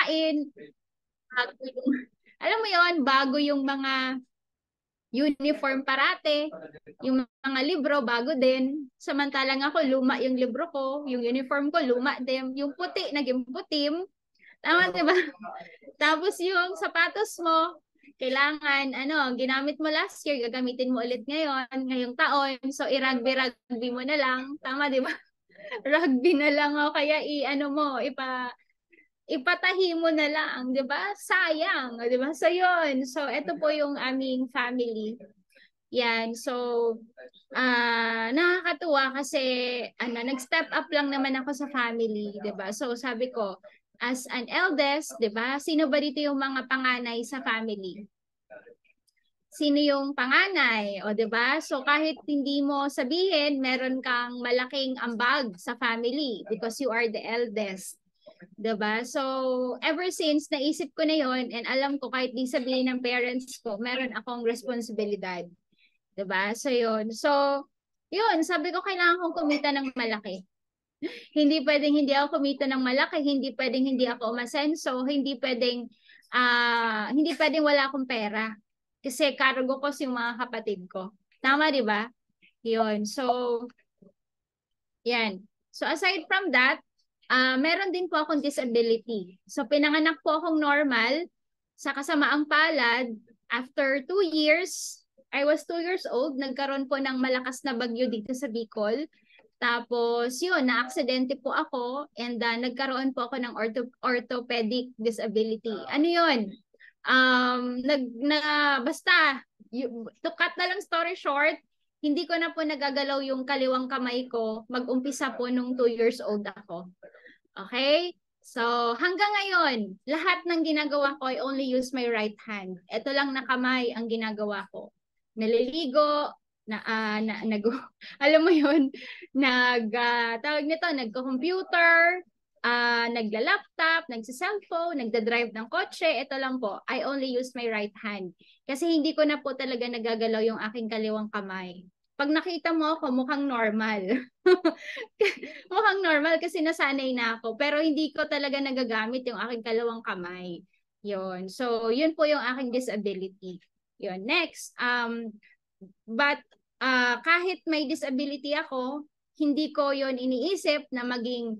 pagkain, bago yung, alam mo yon, bago yung mga uniform parate, yung mga libro bago din. Samantalang ako, luma yung libro ko, yung uniform ko, luma din. Yung puti, naging putim. Tama, di ba? Tapos yung sapatos mo, kailangan, ginamit mo last year, gagamitin mo ulit ngayon, ngayong taon. So, i-rugby mo na lang. Tama, di ba? Rugby na lang o kaya ipatahi mo na lang, 'di ba? Sayang, 'di ba? So 'yun. So ito po yung aming family. Yan. So nakakatuwa kasi nag-step up lang naman ako sa family, 'di ba? So sabi ko, as an eldest, 'di ba? Sino ba dito yung mga panganay sa family? Sino yung panganay, o 'di ba? So kahit hindi mo sabihin, meron kang malaking ambag sa family because you are the eldest. 'Di ba? So ever since naisip ko na 'yon and alam ko kahit di sabihin ng parents ko, meron akong responsibilidad. 'Di ba? So 'yon. So 'yun, sabi ko kailangan kong kumita ng malaki. Hindi pwedeng hindi ako kumita ng malaki, hindi pwedeng hindi ako umasenso, hindi pwedeng wala akong pera. Kasi cargo ko yung mga kapatid ko. Tama, 'di ba? 'Yun. So yan. So aside from that, meron din po akong disability. So pinanganak po akong normal. Sa kasamaang palad, after 2 years, I was 2 years old, nagkaroon po ng malakas na bagyo dito sa Bicol. Tapos yun, na-aksidente po ako and nagkaroon po ako ng orthopedic disability. Ano yun? Basta, to cut na lang story short, hindi ko na po nagagalaw yung kaliwang kamay ko. Mag-umpisa po nung 2 years old ako. Okay? So, hanggang ngayon, lahat ng ginagawa ko, I only use my right hand. Ito lang na kamay ang ginagawa ko. Naliligo, alam mo yun, tawag nito, nagko-computer, nagla-laptop, nagsa-cellphone, nagda-drive ng kotse, ito lang po. I only use my right hand. Kasi hindi ko na po talaga nagagalaw yung aking kaliwang kamay. Pag nakita mo ako, mukhang normal. Mukhang normal kasi nasanay na ako. Pero hindi ko talaga nagagamit yung aking kalawang kamay. Yun. So, yun po yung aking disability. Yun. Next, but kahit may disability ako, hindi ko yon iniisip na maging,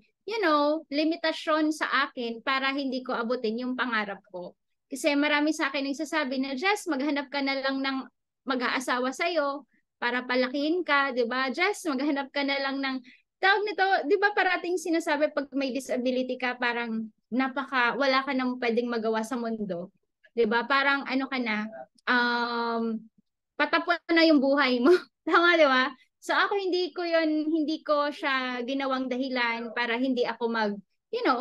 limitasyon sa akin para hindi ko abutin yung pangarap ko. Kasi marami sa akin nagsasabi na, Jess, maghanap ka na lang ng mag-aasawa sa'yo para palakihin ka, 'di ba? Jess, maghanap ka na lang ng tawag nito, 'di ba parating sinasabi pag may disability ka, parang wala ka nang pwedeng magawa sa mundo. 'Di ba? Parang ano ka na, patapon na yung buhay mo. Tama, 'di ba? So ako hindi ko siya ginawang dahilan para hindi ako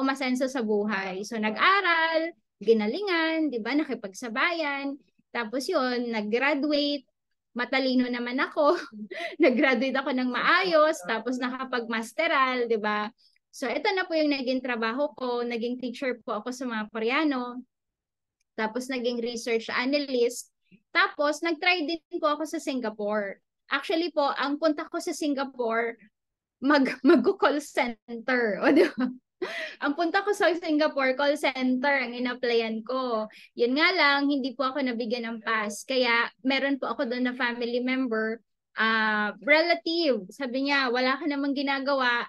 umasenso sa buhay. So nag-aral, ginalingan, 'di ba? Nakipagsabayan, tapos yun, nag-graduate, matalino naman ako. Nag-graduate ako ng maayos, tapos nakapag-masteral, 'di ba? So ito na po yung naging trabaho ko, naging teacher po ako sa mga Koreano, tapos naging research analyst, tapos nag-try din po ako sa Singapore. Actually po, ang punta ko sa Singapore, mag-call center. O, di ba? Ang punta ko sa Singapore, call center ang in-applyan ko. Yun nga lang, hindi po ako nabigyan ng pass. Kaya meron po ako doon na family member, relative. Sabi niya, wala ka namang ginagawa,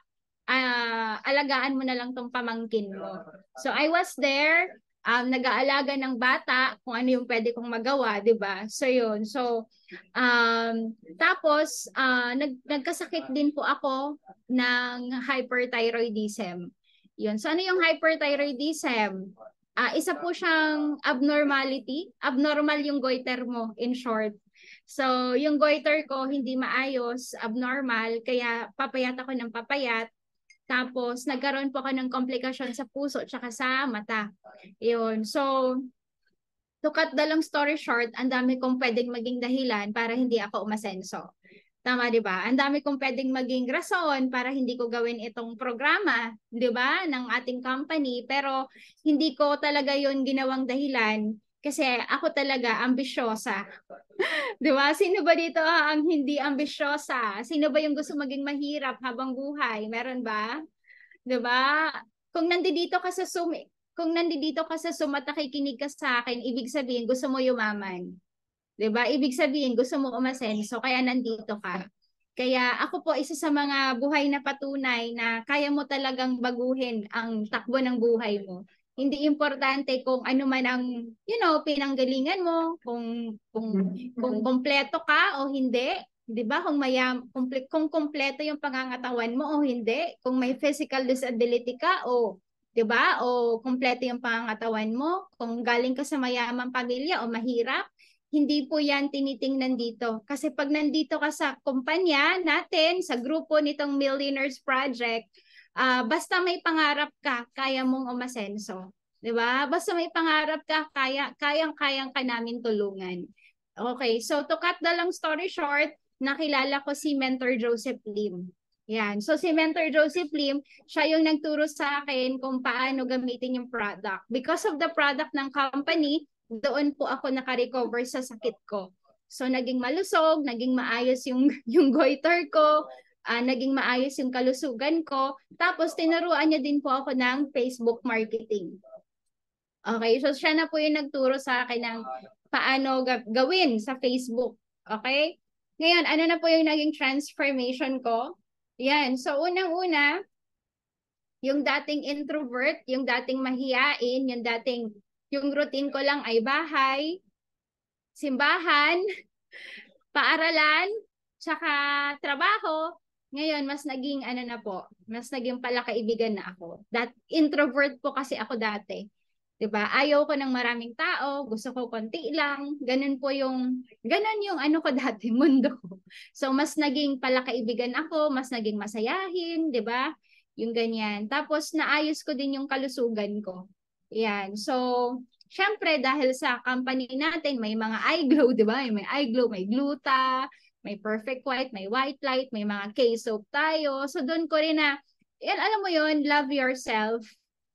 alagaan mo na lang tong pamangkin mo. So I was there, nag-aalaga ng bata, kung ano yung pwede kong magawa, di ba? So yun. So, tapos, nagkasakit din po ako ng hyperthyroidism. Yun. So ano yung hyperthyroidism? Isa po siyang abnormality. Abnormal yung goiter mo, in short. So yung goiter ko hindi maayos, abnormal, kaya papayat ako ng papayat. Tapos nagkaroon po ako ng komplikasyon sa puso tsaka sa mata. Yun. So to cut the long story short, ang dami kong pwedeng maging dahilan para hindi ako umasenso. Tama, di ba? Ang dami kong pwedeng maging rason para hindi ko gawin itong programa, di ba, ng ating company. Pero hindi ko talaga yon ginawang dahilan kasi ako talaga ambisyosa. Di ba? Sino ba dito ang hindi ambisyosa? Sino ba yung gusto maging mahirap habang buhay? Meron ba? Di ba? Kung nandito ka sa Zoom, kung nandito ka sa Zoom at nakikinig ka sa akin, ibig sabihin gusto mo yumaman. 'Di ba? Ibig sabihin gusto mo umasenso kaya nandito ka. Kaya ako po isa sa mga buhay na patunay na kaya mo talagang baguhin ang takbo ng buhay mo. Hindi importante kung ano man ang, pinanggalingan mo, kung kompleto ka o hindi, 'di ba? Kung kompleto yung pangangatawan mo o hindi, kung may physical disability ka o 'di ba? O kompleto yung pangangatawan mo, kung galing ka sa mayamang pamilya o mahirap, hindi po yan tinitingnan dito. Kasi pag nandito ka sa kumpanya natin, sa grupo nitong Millionaires Project, basta may pangarap ka, kaya mong umasenso. 'Di ba? Basta may pangarap ka, kayang-kayang ka namin tulungan. Okay, so to cut the long story short, nakilala ko si Mentor Joseph Lim. Yan. So si Mentor Joseph Lim, siya yung nagturo sa akin kung paano gamitin yung product. Because of the product ng company, doon po ako naka-recover sa sakit ko. So naging malusog, naging maayos yung yung goiter ko, naging maayos yung kalusugan ko. Tapos tinuruan niya din po ako ng Facebook marketing. Okay, so siya na po yung nagturo sa akin ng paano gawin sa Facebook. Okay? Ngayon, ano na po yung naging transformation ko? Yan. So unang-una, yung dating introvert, yung dating mahiyain, yung routine ko lang ay bahay, simbahan, paaralan, tsaka trabaho. Ngayon, mas naging mas naging palakaibigan na ako. Introvert po kasi ako dati. 'Di ba? Ayaw ko ng maraming tao, gusto ko konti lang. Ganun yung ano ko dati, mundo ko. So mas naging palakaibigan ako, mas naging masayahin, 'di ba? Yung ganyan. Tapos naayos ko din yung kalusugan ko. Yan. So, syempre dahil sa company natin may mga eye glow, 'di ba? May eye glow, may gluta, may perfect white, may white light, may mga K-soap tayo. So doon ko rin alam mo yon, love yourself.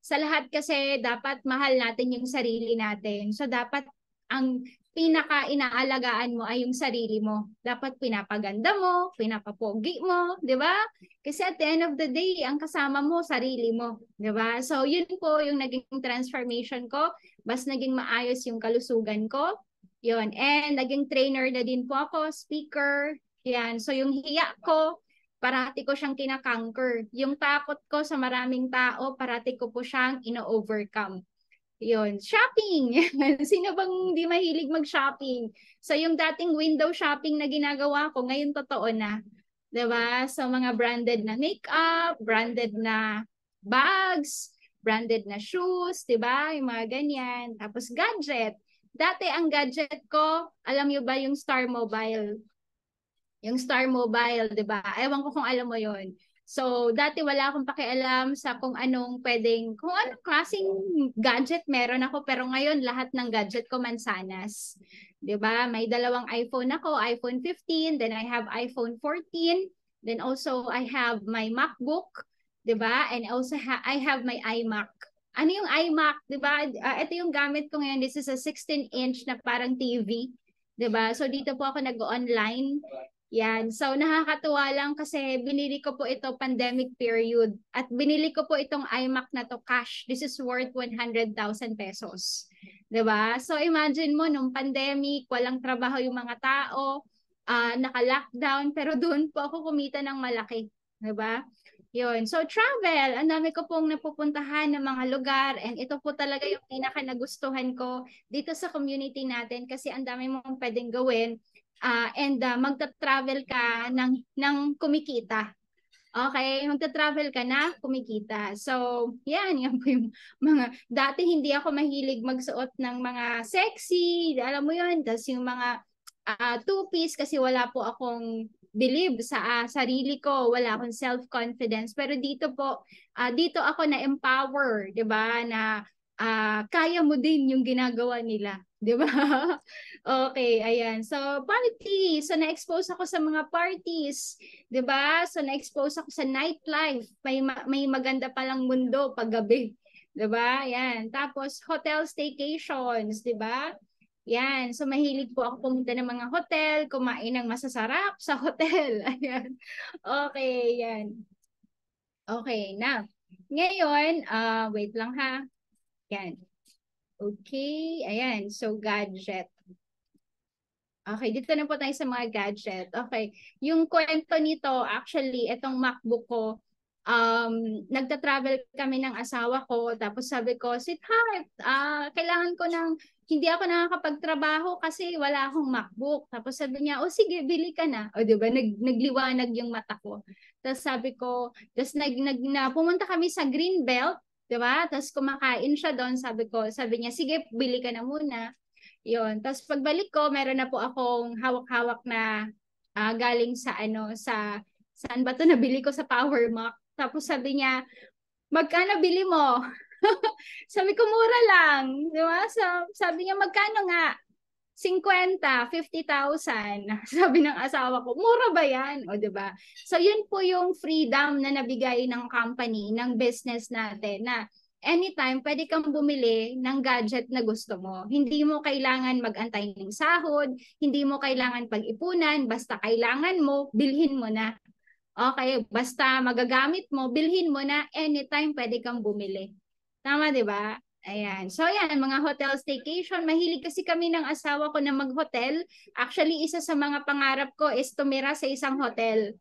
Sa lahat kasi dapat mahal natin yung sarili natin. So dapat ang pinaka-inaalagaan mo ay yung sarili mo. Dapat pinapaganda mo, pinapapogi mo, 'di ba? Kasi at the end of the day, ang kasama mo sarili mo, 'di ba? So yun po yung naging transformation ko, mas naging maayos yung kalusugan ko. Yun. And naging trainer na din po ako, speaker. Yan. So yung hiya ko, parati ko siyang kinakonquer. Yung takot ko sa maraming tao, parati ko po siyang ino-overcome. Yun. Shopping. Sino bang hindi mahilig mag-shopping? So yung dating window shopping na ginagawa ko, ngayon totoo na. 'Di ba? So mga branded na makeup, branded na bags, branded na shoes, 'di ba? Yung mga ganyan. Tapos gadget. Dati ang gadget ko, alam niyo ba yung Star Mobile? Yung Star Mobile, 'di ba? Ewan ko kung alam mo 'yon. So, dati wala akong pakialam sa kung anong klaseng gadget meron ako, pero ngayon lahat ng gadget ko mansanas. 'Di ba? May dalawang iPhone ako, iPhone 15, then I have iPhone 14, then also I have my MacBook, 'di ba? And also I have my iMac. Ano yung iMac, 'di ba? Ito yung gamit ko ngayon. This is a 16-inch na parang TV, 'di ba? So dito po ako nag-online. Yan. So nakakatuwa lang kasi binili ko po ito pandemic period at binili ko po itong iMac na to cash. This is worth 100,000 pesos. 'Di ba? So imagine mo nung pandemic, walang trabaho yung mga tao, naka-lockdown pero doon po ako kumita ng malaki, 'di ba? Yun. So travel, ang dami ko pong napupuntahan ng mga lugar and ito po talaga yung pinaka nagustuhan ko dito sa community natin kasi ang dami mong pwedeng gawin and magta-travel ka ng kumikita. Okay, magta-travel ka na kumikita. So, yan po yung mga, dati hindi ako mahilig magsuot ng mga sexy, alam mo yun, tas yung mga two-piece kasi wala po akong believe sa sarili ko, wala akong self-confidence. Pero dito po, dito ako na-empower, 'di ba? Na kaya mo din yung ginagawa nila, 'di ba? Okay, ayan. So, party. So, na-expose ako sa mga parties, 'di ba? So, na-expose ako sa nightlife. May maganda palang mundo pag gabi, 'di ba? Ayan. Tapos hotel staycations, 'di ba? Yan. So, mahilig po ako pumunta ng mga hotel, kumain ng masasarap sa hotel. Ayan. Okay, yan. Okay, na. Ngayon, wait lang ha. Yan. Okay, ayan. So, gadget. Okay, dito na po tayo sa mga gadget. Okay, yung kwento nito, actually, itong MacBook ko, nagta-travel kami ng asawa ko, tapos sabi ko, sweetheart, kailangan ko ng, hindi ako nakakapagtrabaho kasi wala akong MacBook. Tapos sabi niya, oh sige, bili ka na. O diba, nagliwanag yung mata ko. Tapos sabi ko, tapos pumunta kami sa Greenbelt, diba? Tapos kumakain siya doon, sabi niya, sige, bili ka na muna. Yun. Tapos pagbalik ko, meron na po akong hawak-hawak na galing sa saan ba to nabili ko sa Power Mac. Tapos sabi niya, magkano bili mo? Sabi ko, mura lang. Di ba? Sabi niya, magkano nga? 50, 50,000. Sabi ng asawa ko, mura ba yan? O, di ba? So, yun po yung freedom na nabigay ng company, ng business natin na anytime, pwede kang bumili ng gadget na gusto mo. Hindi mo kailangan mag-antay ng sahod, hindi mo kailangan pag-ipunan, basta kailangan mo, bilhin mo na. Okay, basta magagamit mo, bilhin mo na, anytime pwede kang bumili. Tama, di ba? Ayan. So, ayan, mga hotel staycation. Mahilig kasi kami ng asawa ko na mag-hotel. Actually, isa sa mga pangarap ko is tumira sa isang hotel.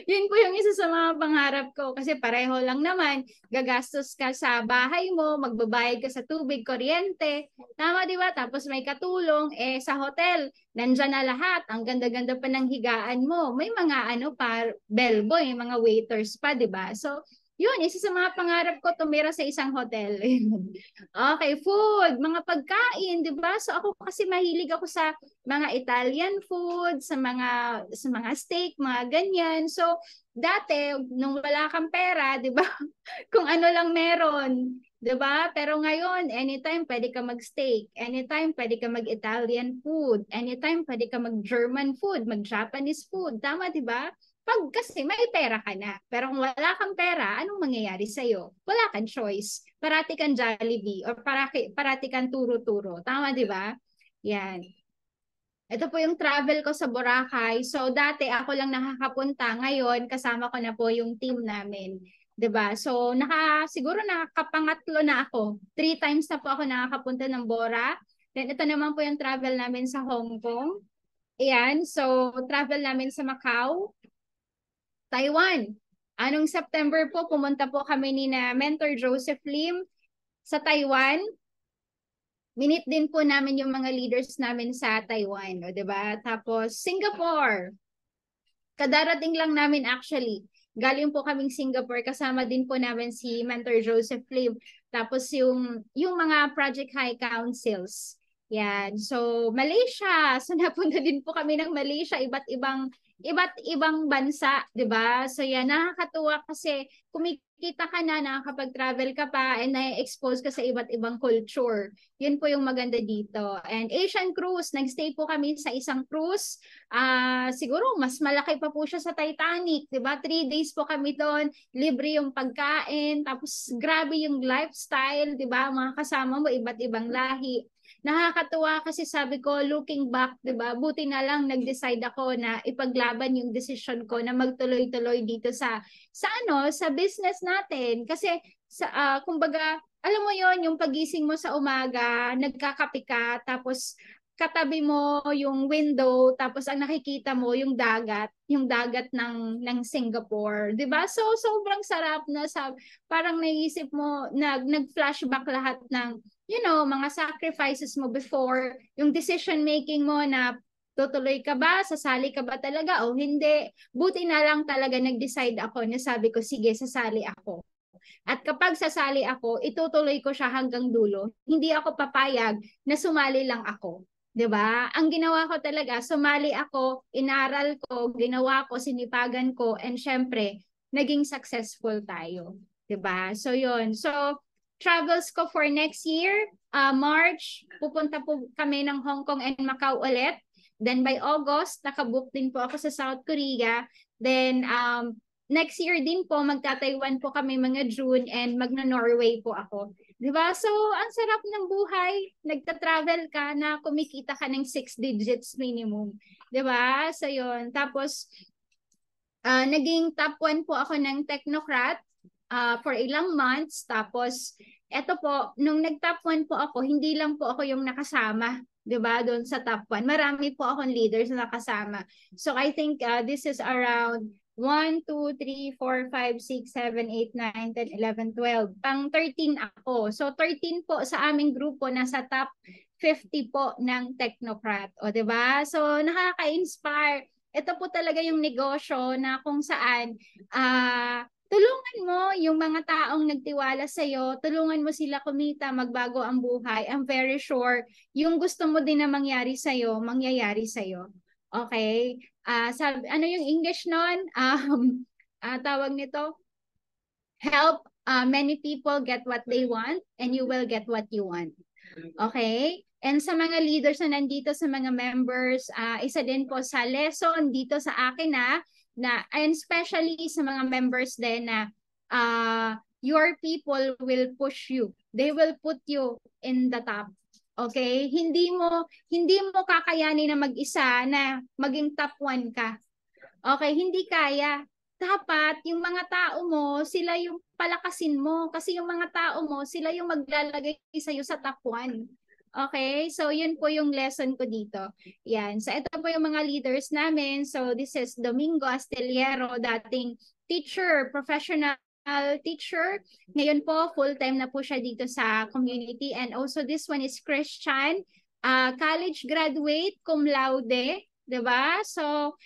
Yun po yung isa sa mga pangarap ko kasi pareho lang naman, gagastos ka sa bahay mo, magbabayad ka sa tubig, kuryente, tama di ba? Tapos may katulong, sa hotel, nandyan na lahat, ang ganda-ganda pa ng higaan mo, may mga bellboy, mga waiters pa, di ba? So, yun, isa sa mga pangarap ko, tumira sa isang hotel. Okay, food, mga pagkain, di ba? So ako kasi mahilig ako sa mga Italian food, sa mga steak, mga ganyan. So dati nung wala kang pera, 'di ba? Kung ano lang meron, 'di ba? Pero ngayon, anytime pwede ka mag-steak, anytime pwede ka mag-Italian food, anytime pwede ka mag-German food, mag-Japanese food. Tama, 'di ba? Pag kasi may pera ka na. Pero kung wala kang pera, anong mangyayari sa'yo? Wala kang choice. Parati kang Jollibee or parati kang turo-turo. Tama, di ba? Yan. Ito po yung travel ko sa Boracay. So dati ako lang nakakapunta. Ngayon kasama ko na po yung team namin. 'Di ba? So siguro nakakapangatlo na ako. 3 times na po ako nakakapunta ng Bora. Then ito naman po yung travel namin sa Hong Kong. Ayan, so travel namin sa Macau, Taiwan. Anong September po, pumunta po kami ni na Mentor Joseph Lim sa Taiwan. Minit din po namin yung mga leaders namin sa Taiwan, o 'di ba? Tapos Singapore. Kadarating lang namin actually. Galing po kaming Singapore, kasama din po namin si Mentor Joseph Lim. Tapos yung mga Project High Councils. Yan. So Malaysia. So napunta din po kami ng Malaysia, iba't ibang bansa, 'di ba? So yan, nakakatuwa kasi kumikita ka na, nakakapag-travel ka pa, and na-expose ka sa iba't ibang culture. Yun po yung maganda dito. And Asian Cruise, nagstay po kami sa isang cruise. Siguro mas malaki pa po siya sa Titanic, 'di ba? 3 days po kami doon, libre yung pagkain, tapos grabe yung lifestyle, 'di ba? Mga kasama mo iba't ibang lahi. Nakakatuwa kasi sabi ko, looking back, 'di ba? Buti na lang nag-decide ako na ipaglaban yung decision ko na magtuloy-tuloy dito sa business natin. Kasi kumbaga, alam mo 'yon, yung pagising mo sa umaga, nagkakape ka, tapos katabi mo yung window, tapos ang nakikita mo yung dagat ng Singapore, 'di ba? So sobrang sarap na parang naisip mo, nag-flashback lahat ng mga sacrifices mo before, yung decision making mo na tutuloy ka ba, sasali ka ba talaga o hindi. Buti na lang talaga nag-decide ako na sabi ko, sige, sasali ako. At kapag sasali ako, itutuloy ko siya hanggang dulo. Hindi ako papayag na sumali lang ako. 'Di ba? Ang ginawa ko talaga, sumali ako, inaral ko, ginawa ko, sinipagan ko, and syempre, naging successful tayo. 'Di ba? So 'yun. So travels ko for next year, March, pupunta po kami ng Hong Kong and Macau ulit. Then by August, nakabook din po ako sa South Korea. Then next year din po, magta-Taiwan po kami mga June, and magna-Norway po ako. 'Di ba? So, ang sarap ng buhay. Nagta-travel ka na kumikita ka ng 6 digits minimum. 'Di ba? So, 'yun. Tapos, naging top 1 po ako ng Technocrat for ilang months. Tapos, eto po, nung nag-top 1 po ako, hindi lang po ako yung nakasama, 'di ba? Doon sa top 1. Marami po akong leaders na nakasama. So I think this is around 1, 2, 3, 4, 5, 6, 7, 8, 9, 10, 11, 12. Pang 13 ako. So 13 po sa aming grupo nasa top 50 po ng Technocrat. O 'di ba? So nakaka-inspire. Ito po talaga yung negosyo na kung saan tulungan mo yung mga taong nagtiwala sa iyo, tulungan mo sila kumita, magbago ang buhay. I'm very sure yung gusto mo din na mangyari sa iyo, mangyayari sa iyo. Okay? Sabi, ano yung English nun? Tawag nito, help many people get what they want and you will get what you want. Okay? And sa mga leaders na nandito, sa mga members, isa din po sa lesson dito sa akin and especially sa mga members din na your people will push you. They will put you in the top. Okay? Hindi mo kakayanin na mag-isa na maging top 1 ka. Okay? Hindi kaya. Dapat yung mga tao mo, sila yung palakasin mo. Kasi yung mga tao mo, sila yung maglalagay sa'yo sa top 1. Okay? So, yun po yung lesson ko dito. Yan. So, ito po yung mga leaders namin. So, this is Domingo Astillero, dating teacher, professional teacher. Ngayon po, full-time na po siya dito sa community. And also, this one is Christian, college graduate, cum laude. Diba? So,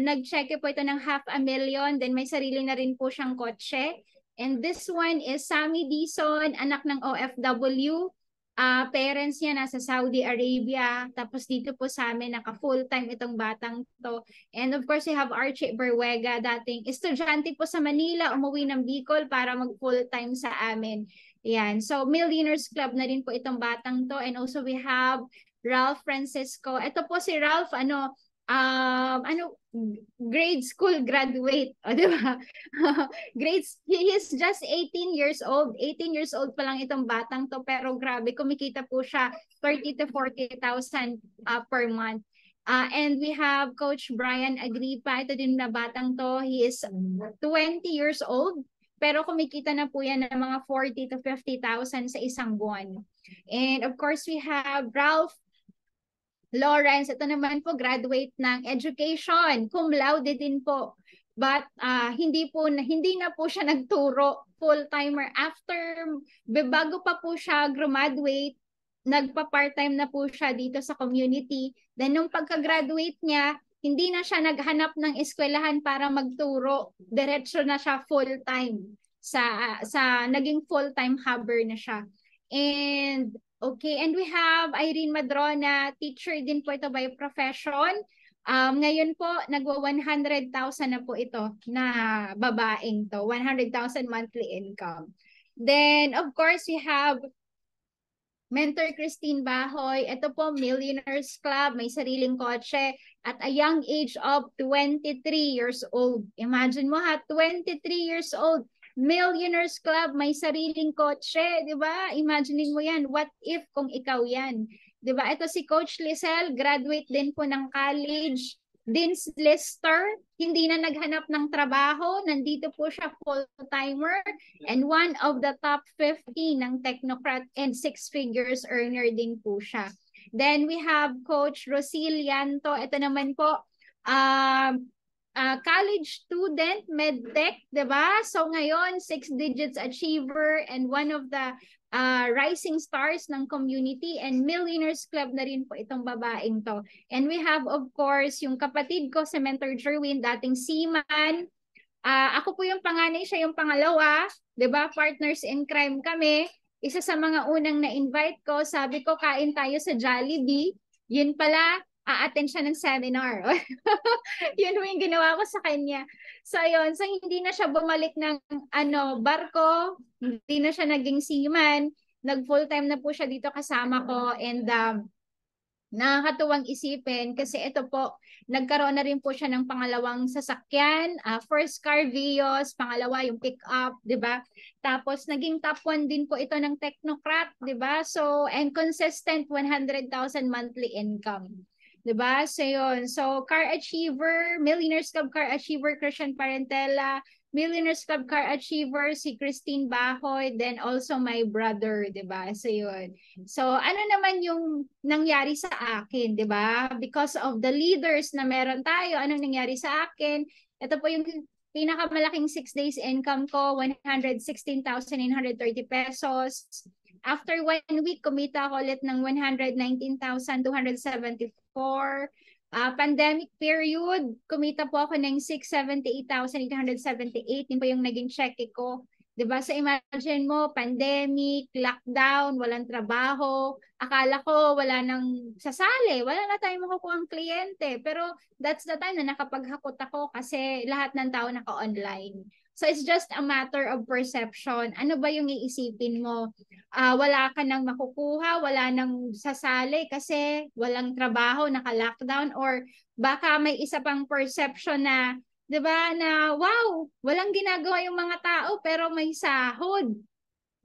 nag-check po ito ng 500,000. Then, may sarili na rin po siyang kotse. And this one is Sammy Dison, anak ng OFW. Parents niya nasa Saudi Arabia. Tapos dito po sa amin, naka full-time itong batang to. And of course, we have Archie Berwega, dating estudyante po sa Manila, umuwi ng Bicol para mag full-time sa amin. Yan. So, Millionaires Club na rin po itong batang to. And also we have Ralph Francisco. Ito po si Ralph, grade school graduate, o di ba? He's just 18 years old. 18 years old pa lang itong batang to, pero grabe, kumikita po siya 30 to 40,000 per month. And we have Coach Brian Agripa. Ito din na batang to. He is 20 years old, pero kumikita na po yan ng mga 40 to 50,000 sa isang buwan. And of course, we have Ralph Lawrence. Ito naman po, graduate ng education, cum laude din po. But hindi na po siya nagturo, full-timer. Bago pa po siya graduate, nagpa-part-time na po siya dito sa community. Then nung pagka-graduate niya, hindi na siya naghanap ng eskwelahan para magturo. Diretso na siya full-time. Naging full-time hubber na siya. And okay, and we have Irene Madrona, teacher din po ito by profession. Ngayon po, nagwa 100,000 na po ito na babaeng to. 100,000 monthly income. Then, of course, we have Mentor Christine Bahoy. Ito po, Millionaires Club, may sariling kotse at a young age of 23 years old. Imagine mo 23 years old. Millionaires Club, may sariling kotse, di ba? Imaginein mo yan. What if kung ikaw yan? Di ba? Ito si Coach Lisel, graduate din po ng college. Vince Lister, hindi na naghanap ng trabaho. Nandito po siya full-timer and one of the top 50 ng Technocrat and 6 figures earner din po siya. Then we have Coach Rosilianto. Ito naman po, college student, medtech, diba? So ngayon, 6 digits achiever and one of the rising stars ng community and Millionaires Club na rin po itong babaeng to. And we have, of course, yung kapatid ko, si Mentor Jerwin, dating seaman. Ako po yung panganay, siya yung pangalawa. Diba? Partners in crime kami. Isa sa mga unang na-invite ko, sabi ko, kain tayo sa Jollibee. Yun pala, a-attend siya ng seminar. Yun yung ginawa ko sa kanya. So, yun. So, hindi na siya bumalik ng barko. Hindi na siya naging seaman. Nag-full-time na po siya dito kasama ko. And nakakatuwang isipin kasi ito po, nagkaroon na rin po siya ng pangalawang sasakyan. First car, Vios. Pangalawa, yung pick-up. Diba? Tapos, naging top 1 din po ito ng Technocrat. Diba? So, and consistent 100,000 monthly income. Diba? So, yun. So, Car Achiever, Millionaires Club Car Achiever, Christian Parentela, Millionaires Club Car Achiever, si Christine Bahoy, then also my brother, di ba? So yun. So ano naman yung nangyari sa akin, di ba? Because of the leaders na meron tayo, ano nangyari sa akin? Ito po yung pinakamalaking 6 days income ko, 116,930 pesos. After 1 week, kumita ako ulit ng 119,274. Pandemic period, kumita po ako ng 678,878. Yun po yung naging check ko. Diba? So imagine mo, pandemic, lockdown, walang trabaho. Akala ko wala nang sasali, wala na tayong makukuha ang kliyente. Pero that's the time na nakapaghakot ako kasi lahat ng tao naka-online. So it's just a matter of perception. Ano ba yung iisipin mo? Wala ka nang makukuha, wala nang sasali kasi walang trabaho, naka-lockdown, or baka may isa pang perception na, 'di ba, na wow, walang ginagawa yung mga tao pero may sahod.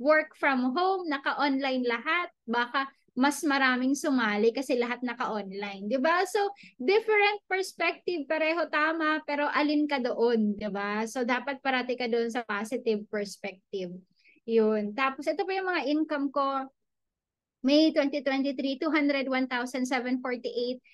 Work from home, naka-online lahat. Baka mas maraming sumali kasi lahat naka-online, 'di ba? So, different perspective, pareho tama, pero alin ka doon, 'di ba? So, dapat parati ka doon sa positive perspective. Yun. Tapos ito pa yung mga income ko. May 2023, 201,748.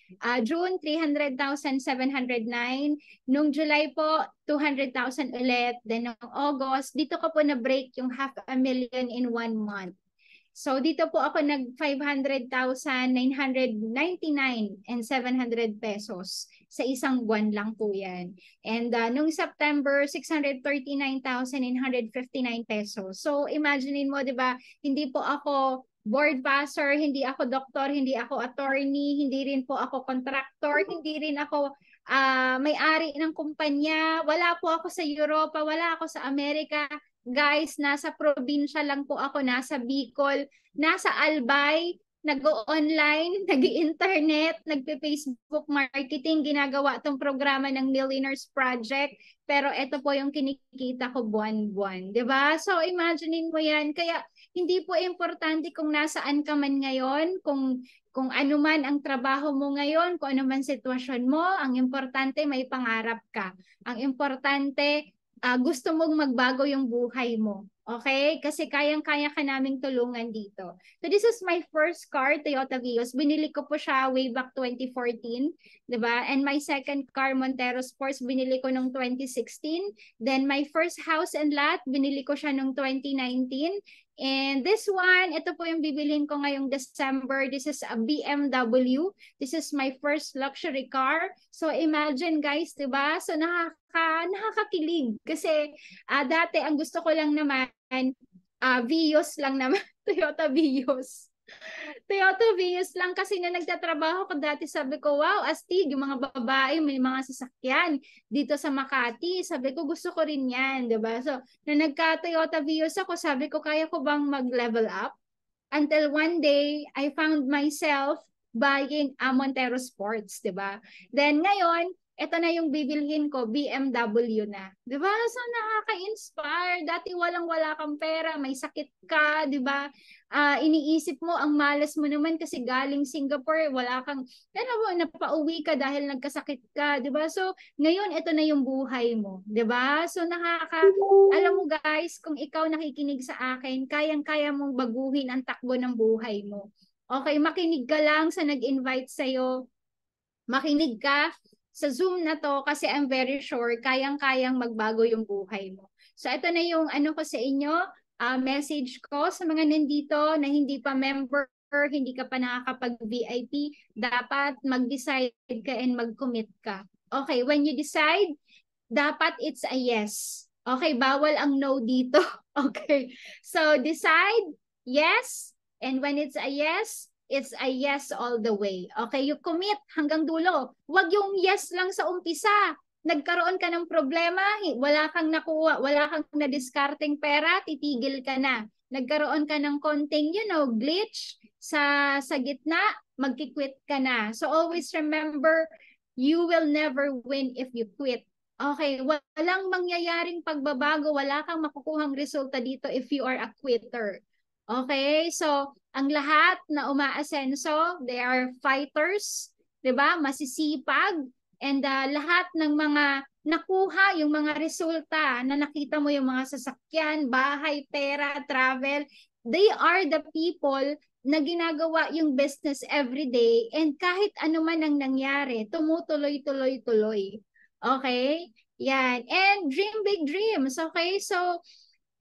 June, 300,709. Nung July po, 200,000 ulit. Then nung August, dito ko po na-break yung 500,000 in 1 month. So dito po ako nag 500,999 and 700 pesos. Sa isang buwan lang po yan. And nung September, 639,959 pesos. So imaginein mo, di ba, hindi po ako board passer, hindi ako doktor, hindi ako attorney, hindi rin po ako contractor, hindi rin ako may-ari ng kumpanya, wala po ako sa Europa, wala ako sa Amerika. Guys, nasa probinsya lang po ako, nasa Bicol, nasa Albay, nag-online, nag-internet, nagpe-Facebook marketing, ginagawa tong programa ng Millionaires Project, pero ito po yung kinikita ko buwan-buwan, 'di ba? So imaginein mo 'yan. Kaya hindi po importante kung nasaan ka man ngayon, kung ano man ang trabaho mo ngayon, kung ano man sitwasyon mo, ang importante may pangarap ka. Ang importante gusto mong magbago yung buhay mo. Okay? Kasi kayang-kaya ka naming tulungan dito. So this is my first car, Toyota Vios. Binili ko po siya way back 2014, 'di ba? And my second car, Montero Sports, binili ko nung 2016. Then my first house and lot, binili ko siya nung 2019. And this one, ito po yung bibilhin ko ngayong December. This is a BMW. This is my first luxury car. So imagine guys, 'di ba? So nakakakilig kasi dati ang gusto ko lang naman Vios lang naman, Toyota Vios. Toyota Vios lang kasi na nagtatrabaho ko dati, sabi ko, wow, astig, yung mga babae, may mga sasakyan dito sa Makati. Sabi ko, gusto ko rin yan, di ba? So, na nagka-Toyota Vios ako, sabi ko, kaya ko bang mag-level up? Until one day, I found myself buying a Montero Sports, di ba? Then ngayon, ito na yung bibilhin ko, BMW na. Di ba? So nakaka-inspire. Dati walang-wala kang pera, may sakit ka, di ba? Iniisip mo, ang malas mo naman kasi galing Singapore, wala kang, ano mo, napauwi ka dahil nagkasakit ka, di ba? So ngayon, ito na yung buhay mo, di ba? So alam mo guys, kung ikaw nakikinig sa akin, kayang-kaya mong baguhin ang takbo ng buhay mo. Okay, makinig ka lang sa nag-invite sa'yo. Makinig ka sa Zoom na to kasi I'm very sure kayang-kayang magbago yung buhay mo. So ito na yung ano ko sa inyo, message ko sa mga nandito na hindi pa member, hindi ka pa nakakapag-VIP, dapat mag-decide ka and mag-commit ka. Okay, when you decide, dapat it's a yes. Okay, bawal ang no dito. Okay, so decide, yes, and when it's a yes, it's a yes all the way. Okay, you commit hanggang dulo. Huwag yung yes lang sa umpisa. Nagkaroon ka ng problema, wala kang nakuha, wala kang na-discarding pera, titigil ka na. Nagkaroon ka ng konting, glitch sa gitna, magki-quit ka na. So always remember, you will never win if you quit. Okay, walang mangyayaring pagbabago, wala kang makukuhang resulta dito if you are a quitter. Okay, so ang lahat na umaasenso, they are fighters, 'di ba? Masisipag, And lahat ng mga nakuha, yung mga resulta na nakita mo, yung mga sasakyan, bahay, pera, travel, they are the people na ginagawa yung business every day, and kahit ano man ang nangyari, tumutuloy-tuloy-tuloy. Okay? Yan. And dream big dreams. Okay? So,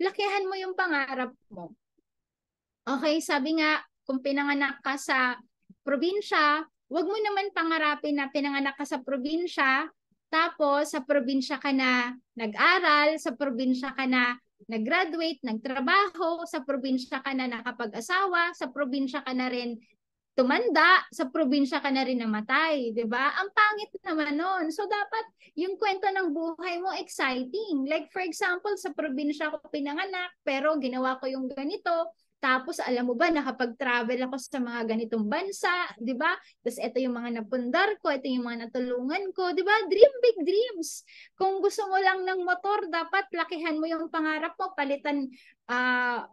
lakihan mo yung pangarap mo. Okay? Sabi nga, kung pinanganak ka sa probinsya, wag mo naman pangarapin na pinanganak ka sa probinsya, tapos sa probinsya ka na nag-aral, sa probinsya ka na nag-graduate, nagtrabaho, sa probinsya ka na nakapag-asawa, sa probinsya ka na rin tumanda, sa probinsya ka na rin namatay, 'di ba? Ang pangit naman noon. So dapat yung kwento ng buhay mo exciting. Like for example, sa probinsya ako pinanganak, pero ginawa ko yung ganito. Tapos alam mo ba, nakapag-travel ako sa mga ganitong bansa, 'di ba? Tapos ito yung mga napundar ko, ito yung mga natulungan ko, 'di ba? Dream big dreams. Kung gusto mo lang ng motor, dapat lakihan mo yung pangarap mo,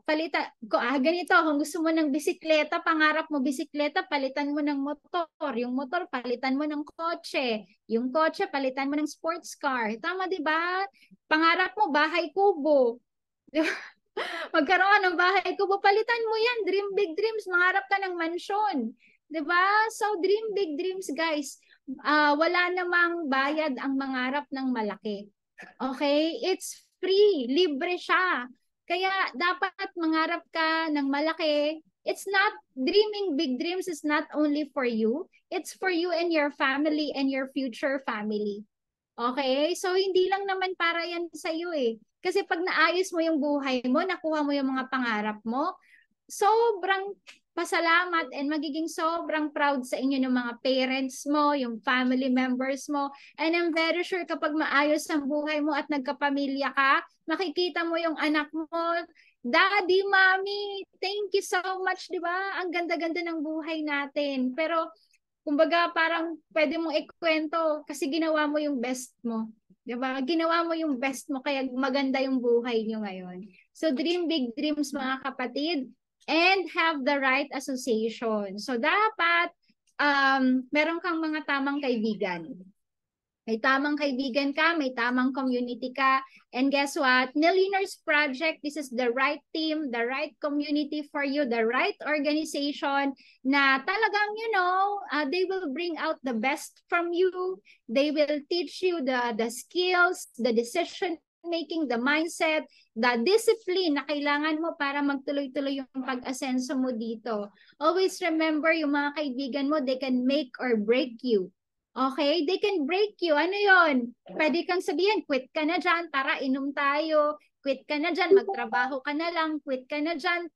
ganito, kung gusto mo ng bisikleta, pangarap mo bisikleta, palitan mo ng motor, yung motor palitan mo ng kotse, yung kotse palitan mo ng sports car. Tama, 'di ba? Pangarap mo bahay kubo. Magkaroon ng bahay kubo, palitan mo yan. Dream big dreams, mangarap ka ng mansyon. 'Di ba? So dream big dreams, guys. Wala namang bayad ang mangarap ng malaki. Okay? It's free, libre siya. Kaya dapat mangarap ka ng malaki. It's not, dreaming big dreams is not only for you, it's for you and your family and your future family. Okay? So hindi lang naman para yan sa iyo eh. Kasi pag naayos mo yung buhay mo, nakuha mo yung mga pangarap mo, sobrang pasalamat and magiging sobrang proud sa inyo ng mga parents mo, yung family members mo. And I'm very sure kapag maayos ang buhay mo at nagkapamilya ka, makikita mo yung anak mo, Daddy, Mommy, thank you so much, di ba? Ang ganda-ganda ng buhay natin. Pero, kumbaga, parang pwede mong ikwento kasi ginawa mo yung best mo. Di ba? Ginawa mo yung best mo, kaya maganda yung buhay nyo ngayon. So, dream big dreams, mga kapatid, and have the right association. So, dapat meron kang mga tamang kaibigan. May tamang kaibigan ka, may tamang community ka. And guess what? Millionaires Project, this is the right team, the right community for you, the right organization na talagang, they will bring out the best from you. They will teach you the skills, the decision making, the mindset, the discipline na kailangan mo para magtuloy-tuloy yung pag-asenso mo dito. Always remember, yung mga kaibigan mo, they can make or break you. Okay? They can break you. Ano yon? Pwede kang sabihin, quit ka na dyan, tara, inom tayo. Quit ka na dyan, magtrabaho ka na lang. Quit ka na dyan,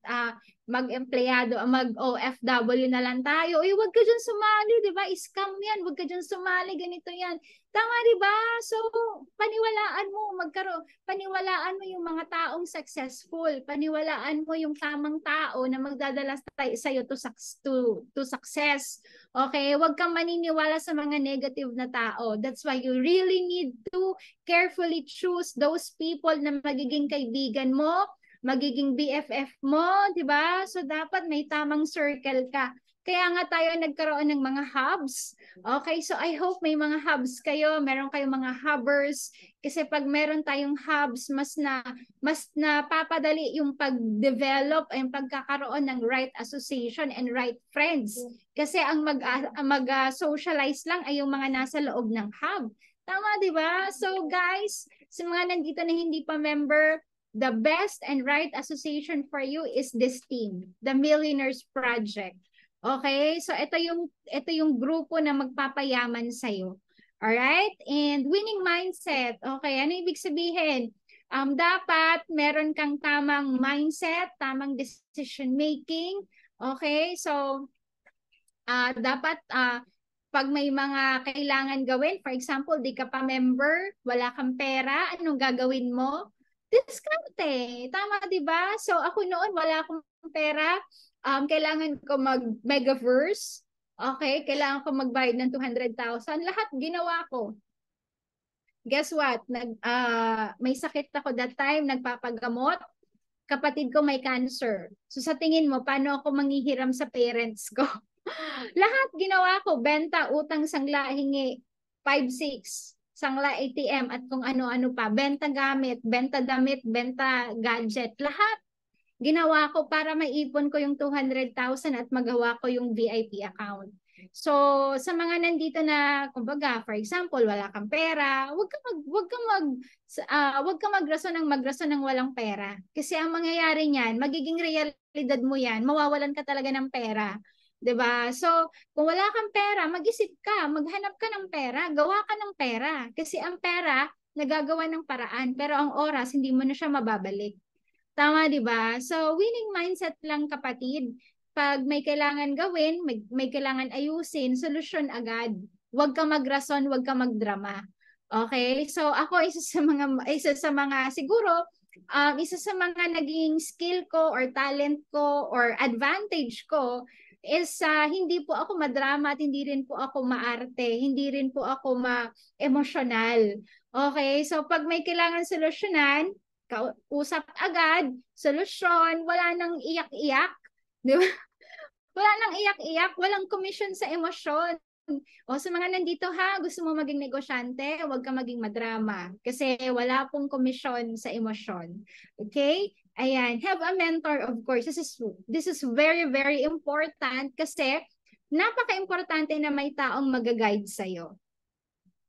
mag-empleyado, mag-OFW na lang tayo. Uy, wag ka dyan sumali, di ba? Scam yan, wag ka dyan sumali, ganito yan. Tama, di ba? So, paniwalaan mo yung mga taong successful. Paniwalaan mo yung tamang tao na magdadala sa'yo to success. Okay? Huwag kang maniniwala sa mga negative na tao. That's why you really need to carefully choose those people na magiging kaibigan mo, magiging BFF mo, di ba? So, dapat may tamang circle ka. Kaya nga tayo nagkaroon ng mga hubs. Okay, so I hope may mga hubs kayo, meron kayong mga hubbers. Kasi pag meron tayong hubs, mas napapadali yung pag-develop, yung pagkakaroon ng right association and right friends. Kasi ang mag-socialize lang ay yung mga nasa loob ng hub. Tama, di ba? So guys, sa mga nandito na hindi pa member, the best and right association for you is this team, the Millionaires Project. Okay? So ito yung grupo na magpapayaman sa iyo. All right? And winning mindset. Okay, ano ibig sabihin? Dapat meron kang tamang mindset, tamang decision making. Okay? So dapat pag may mga kailangan gawin, for example, di ka pa member, wala kang pera, anong gagawin mo? Diskarte. Tama, di ba? So ako noon, wala akong pera. Kailangan ko mag-megaverse. Okay, kailangan ko magbayad ng 200,000. Lahat ginawa ko. Guess what? May sakit ako that time, nagpapagamot. Kapatid ko may cancer. So sa tingin mo, paano ako manghihiram sa parents ko? Lahat ginawa ko, benta, utang, sangla, hingi. 5-6, sangla ATM at kung ano-ano pa, benta gamit, benta damit, benta gadget, lahat ginawa ko para maipon ko yung 200,000 at magawa ko yung VIP account. So, sa mga nandito na, kumbaga, for example, wala kang pera, wag ka magrason ng walang pera. Kasi ang mangyayari niyan, magiging realidad mo yan, mawawalan ka talaga ng pera. 'Di ba? So, kung wala kang pera, mag-isip ka, maghanap ka ng pera, gawa ka ng pera. Kasi ang pera, nagagawa ng paraan, pero ang oras, hindi mo na siya mababalik. Tama, 'di ba? So, winning mindset lang kapatid. Pag may kailangan gawin, may kailangan ayusin, solusyon agad. Huwag ka magrason, huwag ka magdrama. Okay? So, ako isa sa mga siguro isa sa mga naging skill ko or talent ko or advantage ko is hindi po ako madrama at hindi rin po ako maarte, hindi rin po ako ma-emotional. Okay? So, pag may kailangan solusyonan, usap agad, solusyon, wala nang iyak-iyak, di ba? Wala nang iyak-iyak, walang komisyon sa emosyon. O sa mga nandito ha, gusto mo maging negosyante, huwag ka maging madrama kasi wala pong komisyon sa emosyon. Okay? Ayan, have a mentor of course. This is very very important kasi napaka-importante na may taong mag-guide sa iyo.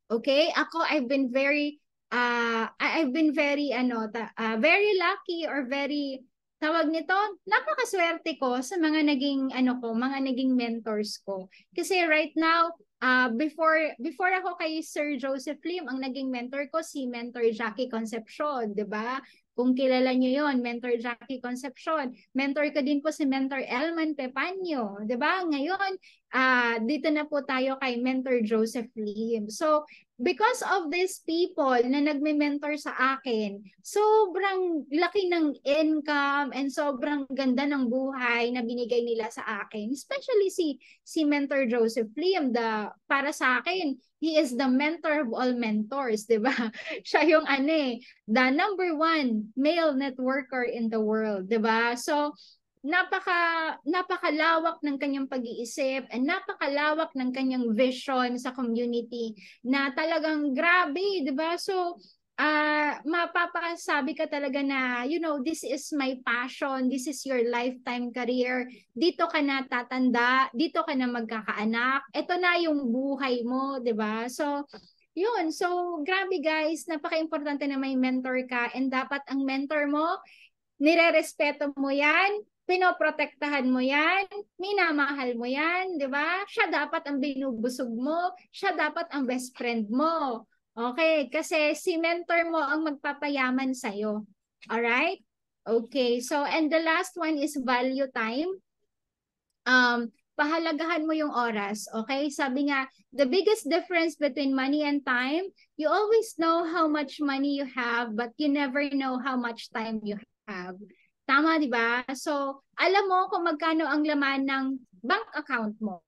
Okay? Ako, I've been very very lucky or very tawag nito, napakaswerte ko sa mga naging mentors ko. Kasi right now, before ako kay Sir Joseph Lim, ang naging mentor ko si Mentor Jackie Concepcion, 'di ba? Kung kilala niyo 'yon, Mentor Jackie Concepcion. Mentor ko din po si Mentor Elman Pepanyo, 'di ba? Ngayon, dito na po tayo kay Mentor Joseph Lim. So, because of these people na nagme-mentor sa akin, sobrang laki ng income and sobrang ganda ng buhay na binigay nila sa akin. Especially si Mentor Joseph Lim, para sa akin, he is the mentor of all mentors, 'di ba? Siya yung the number one male networker in the world, 'di ba? So, napakalawak ng kanyang pag-iisip and napakalawak ng kanyang vision sa community na talagang grabe, 'di ba? So, mapapasabi ka talaga na, this is my passion, this is your lifetime career, dito ka na tatanda, dito ka na magkakaanak, ito na yung buhay mo, 'di ba? So, yun. So, grabe guys, napaka-importante na may mentor ka and dapat ang mentor mo, nire-respeto mo yan, pinoprotektahan mo yan, minamahal mo yan, di ba? Siya dapat ang binubusog mo, siya dapat ang best friend mo. Okay, kasi si mentor mo ang magpapayaman sa'yo. Alright? Okay, so and the last one is value time. Pahalagahan mo yung oras. Okay? Sabi nga, the biggest difference between money and time, you always know how much money you have, but you never know how much time you have. Tama, di ba? So, alam mo kung magkano ang laman ng bank account mo.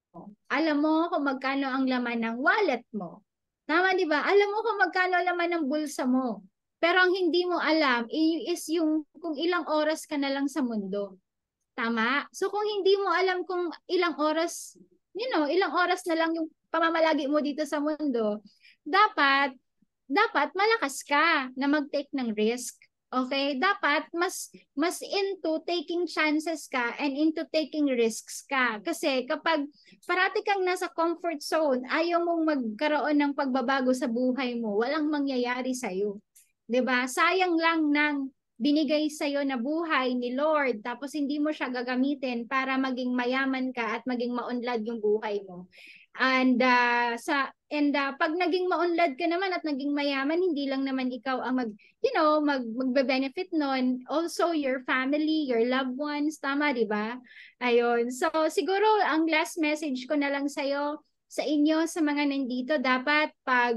Alam mo kung magkano ang laman ng wallet mo. Tama, di ba? Alam mo kung magkano ang laman ng bulsa mo. Pero ang hindi mo alam is yung kung ilang oras ka na lang sa mundo. Tama? So, kung hindi mo alam kung ilang oras, ilang oras na lang yung pamamalagi mo dito sa mundo, dapat malakas ka na mag-take ng risk. Okay? Dapat mas into taking chances ka and into taking risks ka. Kasi kapag parati kang nasa comfort zone, ayaw mong magkaroon ng pagbabago sa buhay mo, walang mangyayari sa'yo. 'Di ba? Sayang lang ng binigay sa'yo na buhay ni Lord tapos hindi mo siya gagamitin para maging mayaman ka at maging maunlad yung buhay mo. And pag naging maunlad ka naman at naging mayaman, hindi lang naman ikaw ang magbe-benefit nun, also your family, your loved ones, tama, di ba? Ayun. So siguro ang last message ko na lang sa inyo sa mga nandito, dapat pag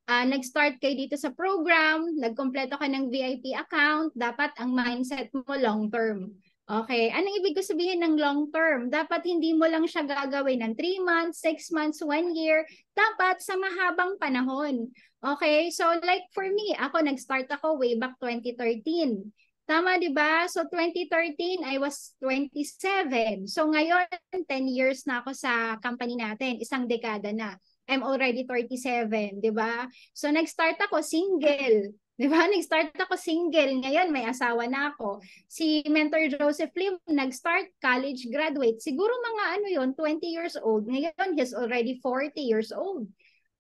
nag-start kayo dito sa program, nagkompleto ka ng VIP account, dapat ang mindset mo long term. Okay, anong ibig ko sabihin ng long term? Dapat hindi mo lang siya gagawin ng 3 months, 6 months, 1 year. Dapat sa mahabang panahon. Okay, so like for me, nag-start ako way back 2013. Tama, di ba? So 2013, I was 27. So ngayon, 10 years na ako sa company natin. Isang dekada na. I'm already 37, di ba? So nag-start ako single. Di ba? Nag-start ako single. Ngayon, may asawa na ako. Si Mentor Joseph Lim, nag-start college graduate. Siguro mga ano yun, 20 years old. Ngayon, he's already 40 years old.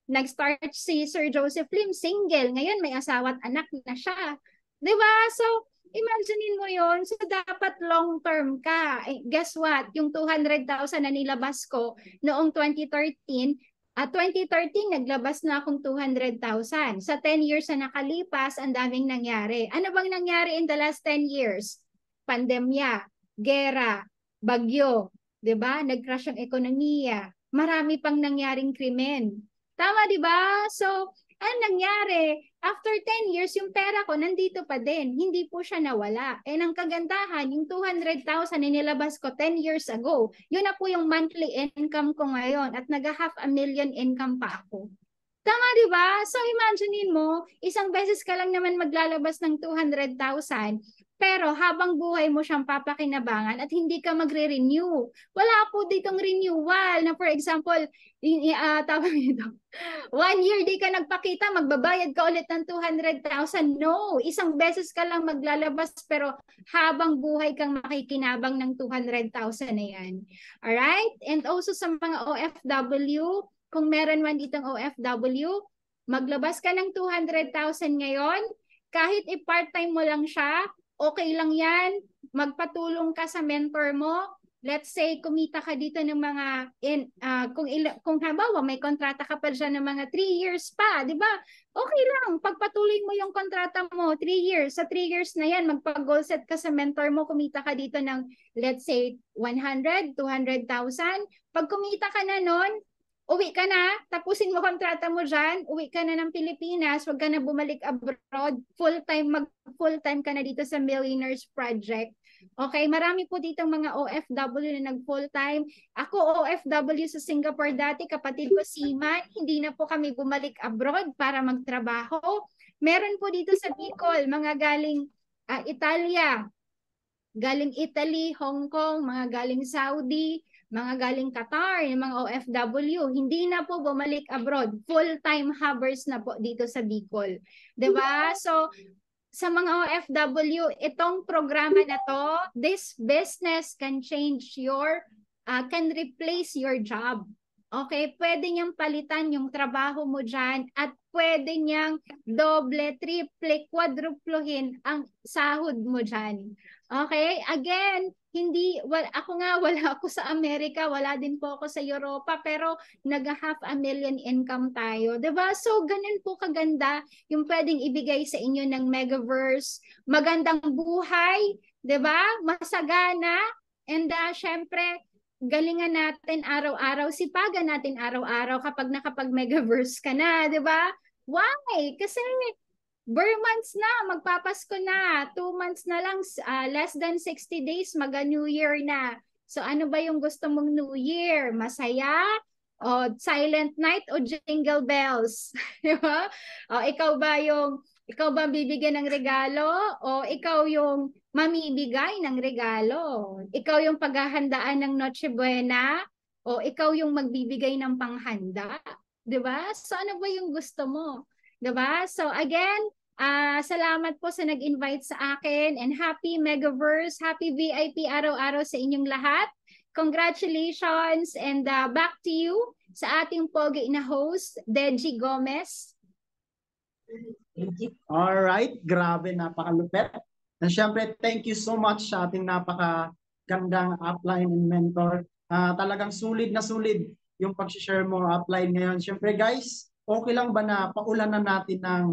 Nag-start si Sir Joseph Lim, single. Ngayon, may asawa at anak na siya. Di ba? So, imaginein mo yon. So, dapat long-term ka. Eh, guess what? Yung 200,000 na nilabas ko noong 2013, at 2013, naglabas na akong 200,000. Sa 10 years na nakalipas, ang daming nangyari. Ano bang nangyari in the last 10 years? Pandemya, gera, bagyo, 'di ba? Nag-crash ang ekonomiya. Marami pang nangyaring krimen. Tama, 'di ba? So, ano nangyari? After 10 years, yung pera ko nandito pa din. Hindi po siya nawala. And ang kagandahan, yung 200,000 na nilabas ko 10 years ago, yun na po yung monthly income ko ngayon at nag-500,000 income pa ako. Tama, di ba? So imaginein mo, isang beses ka lang naman maglalabas ng 200,000, pero habang buhay mo siyang papakinabangan at hindi ka magre-renew. Wala po ditong renewal na for example, tawag ito, 1 year di ka nagpakita, magbabayad ka ulit ng 200,000. No, isang beses ka lang maglalabas pero habang buhay kang makikinabang ng 200,000 na yan. Alright? And also sa mga OFW, kung meron man ditong OFW, maglabas ka ng 200,000 ngayon, kahit i-part-time mo lang siya, okay lang yan, magpatulong ka sa mentor mo. Let's say, kumita ka dito ng mga, kung halimbawa may kontrata ka pa dyan ng mga 3 years pa, di ba? Okay lang, pagpatuloy mo yung kontrata mo, 3 years. Sa 3 years na yan, magpag-goal set ka sa mentor mo, kumita ka dito ng, let's say, 100, 200,000. Pag kumita ka na nun, uwi ka na, tapusin mo kontrata mo dyan, uwi ka na ng Pilipinas, wag ka na bumalik abroad, full-time ka na dito sa Millionaires Project. Okay, marami po dito mga OFW na nag-full-time. Ako OFW sa Singapore dati, kapatid ko seaman, hindi na po kami bumalik abroad para magtrabaho. Meron po dito sa Bicol, mga galing Italia, galing Italy, Hong Kong, mga galing Saudi, mga galing Qatar, yung mga OFW, hindi na po bumalik abroad. Full-time hubbers na po dito sa Bicol. Diba? So, sa mga OFW, itong programa na to, this business can change can replace your job. Okay? Pwede niyang palitan yung trabaho mo dyan at pwede niyang doble, triple, quadruplohin ang sahod mo dyan. Okay? Again, wala ako sa Amerika, wala din po ako sa Europa, pero nag-500,000 income tayo. Diba? So, ganun po kaganda yung pwedeng ibigay sa inyo ng Megaverse. Magandang buhay, diba? Masagana, and syempre, galingan natin araw-araw, sipagan natin araw-araw kapag nakapag-Megaverse ka na, diba? Why? Kasi bare months na, magpapasko na, 2 months na lang, less than 60 days, mag-New Year na. So ano ba yung gusto mong New Year? Masaya? O silent night o jingle bells? Diba? O ikaw ba bibigyan ng regalo? O ikaw yung mamibigay ng regalo? Ikaw yung paghahandaan ng Noche Buena? O ikaw yung magbibigay ng panghanda? Diba? So ano ba yung gusto mo? Diba? So again, salamat po sa nag-invite sa akin and happy Megaverse, happy VIP araw-araw sa inyong lahat. Congratulations and back to you sa ating pogi na host, Deji Gomez. Alright, grabe, napakalupit. And syempre, thank you so much sa ating napakagandang upline and mentor. Talagang sulit na sulit yung pag-share mo upline ngayon. Syempre guys, okay lang ba na paulanan natin ng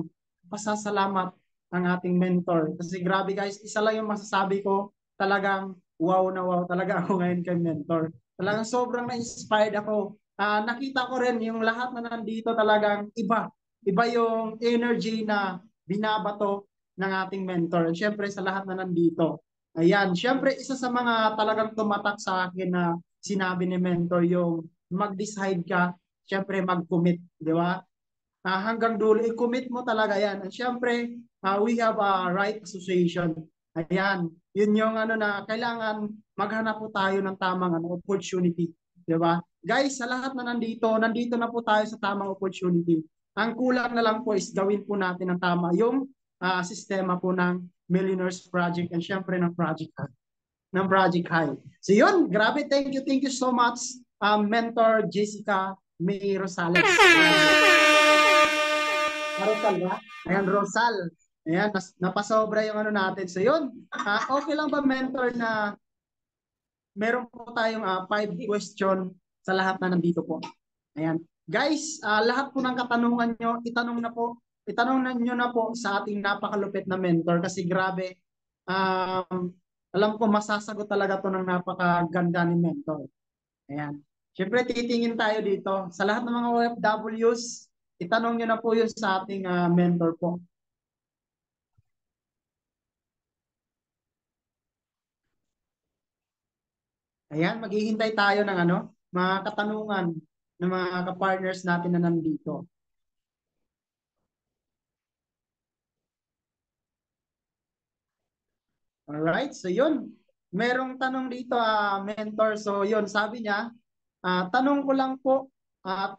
pasasalamat ang ating mentor? Kasi grabe guys, isa lang yung masasabi ko, talagang wow na wow talaga ako ngayon kay mentor. Talagang sobrang na-inspired ako. Nakita ko rin yung lahat na nandito talagang iba. Iba yung energy na binabato ng ating mentor. And syempre sa lahat na nandito. Ayan, syempre isa sa mga talagang tumatak sa akin na sinabi ni mentor yung mag-decide ka, syempre mag-commit, di ba? Hanggang dulo, i-commit mo talaga yan. And syempre, we have a right association. Ayan, yun yung na kailangan maghanap po tayo ng tamang opportunity Di ba? Guys, sa lahat na nandito na po tayo sa tamang opportunity. Ang kulang na lang po is gawin po natin ang tama yung sistema po ng Millionaires Project and syempre ng Project High. So yun, grabe, thank you so much, Mentor Jessica May Rosales. Rosal ba? Ayan, Rosal. Ayan, napasobra yung ano natin. So yun, okay lang ba, Mentor, na meron po tayong 5 question sa lahat na nandito po. Ayan. Guys, lahat po ng katanungan nyo, itanong na nyo na po sa ating napakalupit na mentor kasi grabe, alam ko masasagot talaga to ng napakaganda ni mentor. Ayan. Siyempre, titingin tayo dito. Sa lahat ng mga OFWs, itanong nyo na po yun sa ating mentor po. Ayan, maghihintay tayo ng mga katanungan ng mga ka-partners natin na nandito. Alright, so yun. Merong tanong dito, mentor. So yun, sabi niya, tanong ko lang po,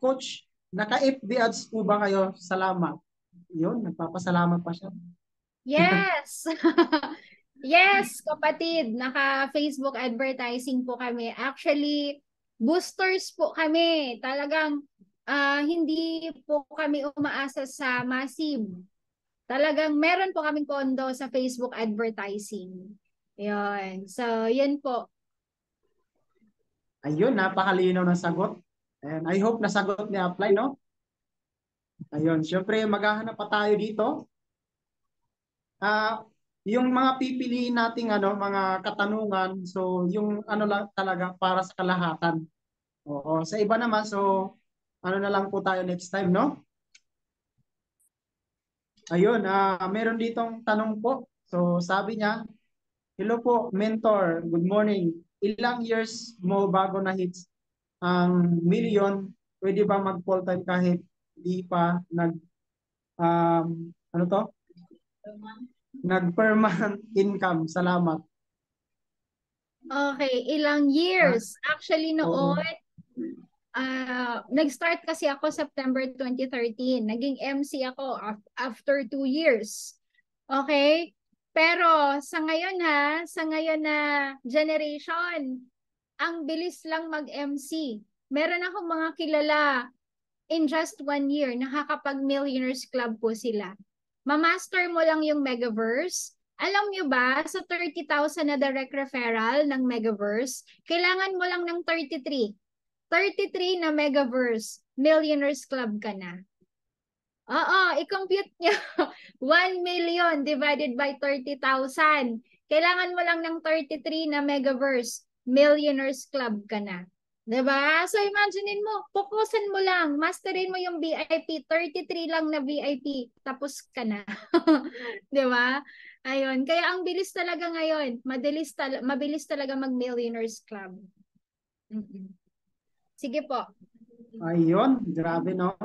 Coach, naka-FB ads po ba kayo? Salamat. Yun, nagpapasalamat pa siya. Yes! Yes, kapatid, naka-Facebook advertising po kami. Actually, boosters po kami. Talagang hindi po kami umaasa sa massive. Talagang meron po kaming pondo sa Facebook advertising. Yun. So, yun po. Ayun, napakalinaw ng sagot. And I hope nasagot ni Apply, no? Ayun, syempre maghahanap pa tayo dito. Yung mga pipiliin nating mga katanungan, so yung lang talaga para sa kalahatan. Oo, sa iba naman, so na lang po tayo next time, no? Ayun, meron ditong tanong po. So sabi niya, hello po, mentor, good morning. Ilang years mo bago na hits ang million? Pwede ba mag full time kahit di pa ano to? Nag-permanent income. Salamat. Okay, ilang years? Actually, noon, nag-start kasi ako September 2013. Naging MC ako after 2 years. Okay? Pero sa ngayon na generation, ang bilis lang mag-MC. Meron akong mga kilala in just 1 year, nakakapag-Millionaires Club po sila. Ma-master mo lang yung Megaverse. Alam nyo ba, sa 30,000 na direct referral ng Megaverse, kailangan mo lang ng 33. 33 na Megaverse, Millionaires Club ka na. Oo, i-compute nyo. 1 million divided by 30,000. Kailangan mo lang ng 33 na Megaverse, Millionaires Club ka na. Diba? So imaginein mo, pukusan mo lang, masterin mo yung VIP, 33 lang na VIP, tapos ka na. Diba? Ayun, kaya ang bilis talaga ngayon, mabilis talaga mag-Millionaires Club. Sige po. Ayun, grabe, no?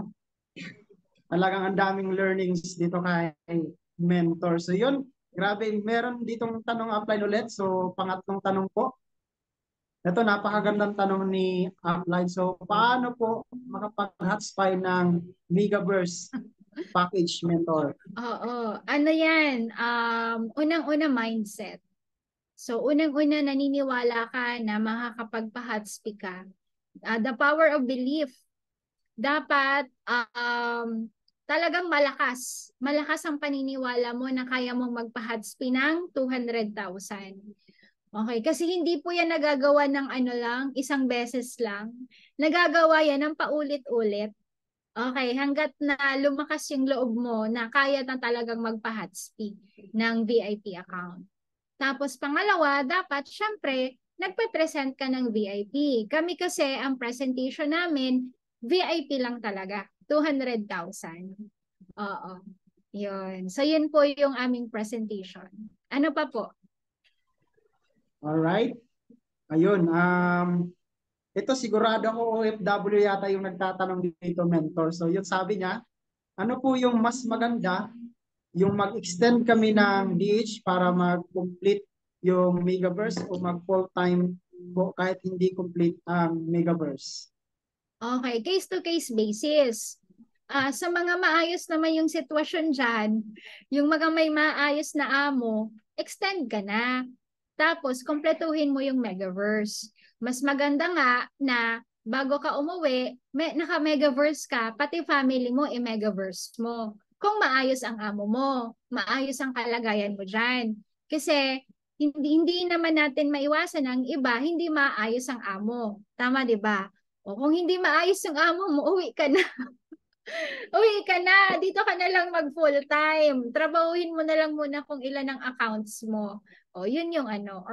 Talagang ang daming learnings dito kay mentor. So yun, grabe, meron ditong tanong Apply ulit. So pangatlong tanong po. Ito, napakagandang tanong ni Apply. So paano po makapag-hotspot ng Megaverse package, mentor? Oo. Ano yan? Unang-una mindset. So unang-una naniniwala ka na makakapagpa-hotspot ka. The power of belief. Dapat talagang malakas. Malakas ang paniniwala mo na kaya mong magpa-hotspot ng 200,000. Okay, kasi hindi po yan nagagawa ng isang beses lang. Nagagawa yan ng paulit-ulit. Okay, hanggat na lumakas yung loob mo na kaya na talagang magpa-hotspot ng VIP account. Tapos pangalawa, dapat syempre nagpe-present ka ng VIP. Kami kasi ang presentation namin VIP lang talaga, 200,000. Oo. Yun. So yun po yung aming presentation. Ano pa po? Alright. Ayun. Ito sigurado ako OFW yata yung nagtatanong dito, mentor. So yun sabi niya, ano po yung mas maganda, yung mag-extend kami ng DH para mag-complete yung Megaverse o mag full-time po kahit hindi complete ang Megaverse? Okay, case-to-case basis. Sa mga maayos naman yung sitwasyon dyan, yung mga may maayos na amo, extend ka na. Tapos, kompletuhin mo yung Megaverse. Mas maganda nga na bago ka umuwi, naka-Megaverse ka, pati family mo, i-Megaverse mo. Kung maayos ang amo mo, maayos ang kalagayan mo dyan. Kasi, hindi naman natin maiwasan ang iba, hindi maayos ang amo. Tama, di ba? O kung hindi maayos yung amo mo, uwi ka na. Uwi ka na. Dito ka na lang mag full time. Trabahuhin mo na lang muna kung ilan ang accounts mo. O yun yung ano.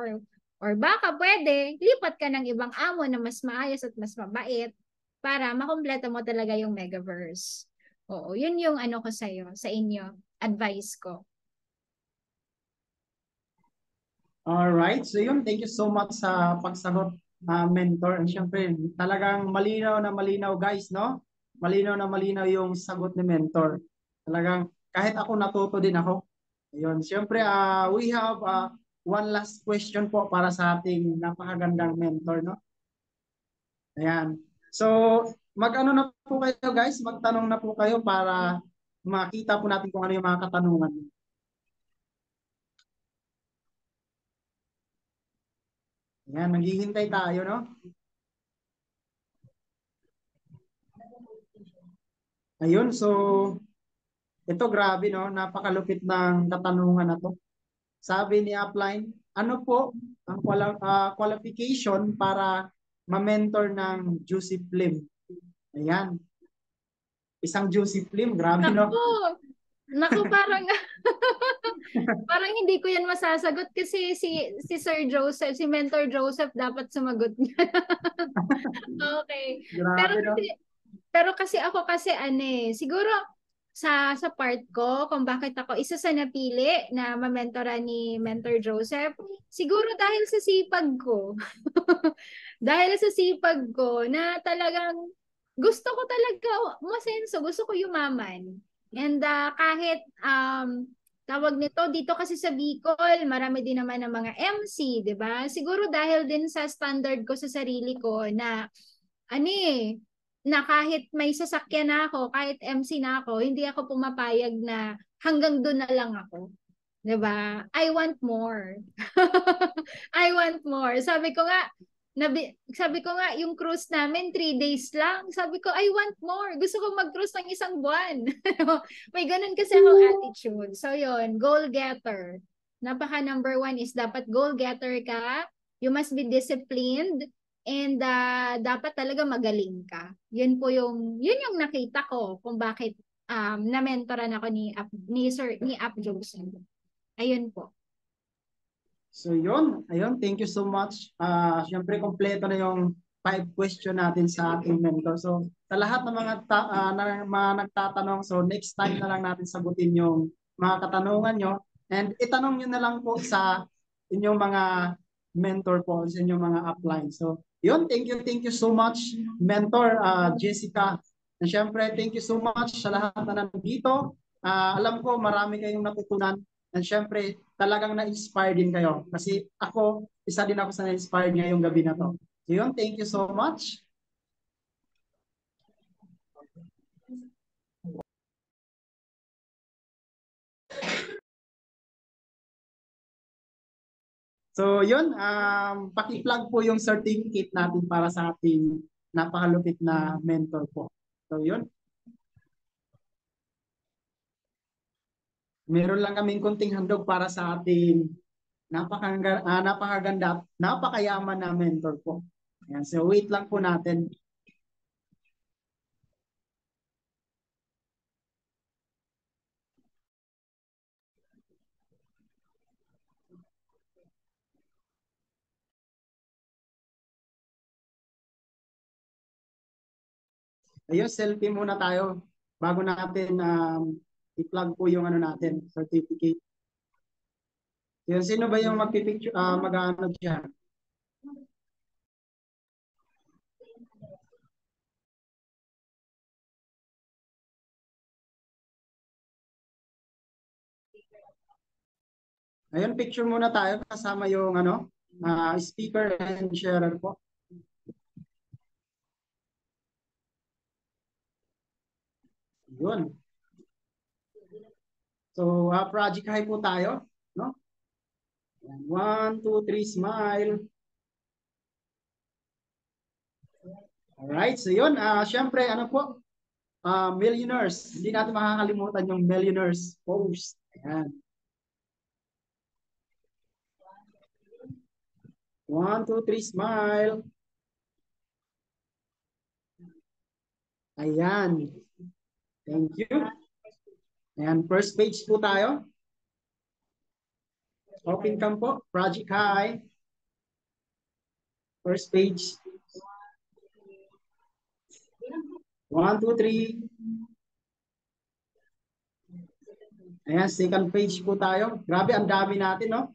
Or baka pwede, lipat ka ng ibang amo na mas maayos at mas mabait para makumpleto mo talaga yung Megaverse. Oo, yun yung ano ko sa'yo, sa inyo, advice ko. Alright, so yun, thank you so much sa pagsagot, mentor. And syempre, talagang malinaw guys, no? Malinaw na malinaw yung sagot ni mentor. Talagang kahit ako natuto din ako. Ayun, syempre, we have one last question po para sa ating napakagandang mentor, no? Ayan. So, mag-ano na po kayo guys, magtanong na po kayo para makita po natin kung ano yung mga katanungan. Ayan, maghihintay tayo, no? Ayun, so ito grabe, no? Napakalupit ng katanungan na to. Sabi ni Upline, ano po ang qualification para ma-mentor ng Juicy Film? Ayan, isang Juicy Film, grabe, Naku, no? naku parang parang hindi ko yan masasagot kasi si Sir Joseph, si Mentor Joseph dapat sumagot niya. Okay. Pero Grabe, no? kasi pero kasi ako kasi siguro sa part ko kung bakit ako isa sa napili na mamentora ni Mentor Joseph, siguro dahil sa sipag ko. Dahil sa sipag ko na talagang gusto ko talaga umasenso, gusto ko yumaman. And kahit tawag nito dito kasi sa Bicol, marami din naman ng mga MC, 'di ba? Siguro dahil din sa standard ko sa sarili ko na ano na kahit may sasakyan na ako, kahit MC na ako, hindi ako pumapayag na hanggang doon na lang ako. 'Di ba? I want more. I want more. Sabi ko nga, yung cruise namin, 3 days lang. Sabi ko, I want more. Gusto ko mag-cruise ng 1 buwan. May ganun kasi akong attitude. So, yun, goal getter. Napaka number 1 is dapat goal getter ka. You must be disciplined. And dapat talaga magaling ka. Yun yung nakita ko kung bakit na-mentoran ako ni Ap Joseph. Ayun po. So yun, ayun, thank you so much. Siyempre, kompleto na yung 5 question natin sa ating mentor. So, sa lahat ng mga nagtatanong, so next time na lang natin sagutin yung mga katanungan nyo. And itanong nyo na lang po sa inyong mga mentor po, sa inyong mga upline. So, yun, thank you so much, mentor Jessica. And syempre, thank you so much sa lahat na nandito. Alam ko, marami kayong natutunan. And syempre, talagang na-inspire din kayo. Kasi ako, isa din ako sa na-inspire ngayong gabi na to. So yun, thank you so much. So yun, paki-plug po yung certificate natin para sa ating napakalupit na mentor po. So yun, meron lang kaming kunting handog para sa ating napakaganda at napakayaman na mentor po. Ayan, so wait lang po natin. Ayun, selfie muna tayo bago natin i-plug po yung ano natin, certificate. Yun, sino ba yung magpipicture, mag-ano dyan? Ayun, picture muna tayo kasama yung ano, speaker and sharer po. Yun. So, project high po tayo, no? 1, 2, 3, smile. Alright, so yun. Syempre, ano po? Millionaires. Hindi natin makakalimutan yung millionaires post. Ayan. 1, 2, 3, smile. Ayan. Thank you. Ayan, first page po tayo. Open cam po. Project High. First page. 1, 2, 3. Ayan, second page po tayo. Grabe, ang dami natin, no?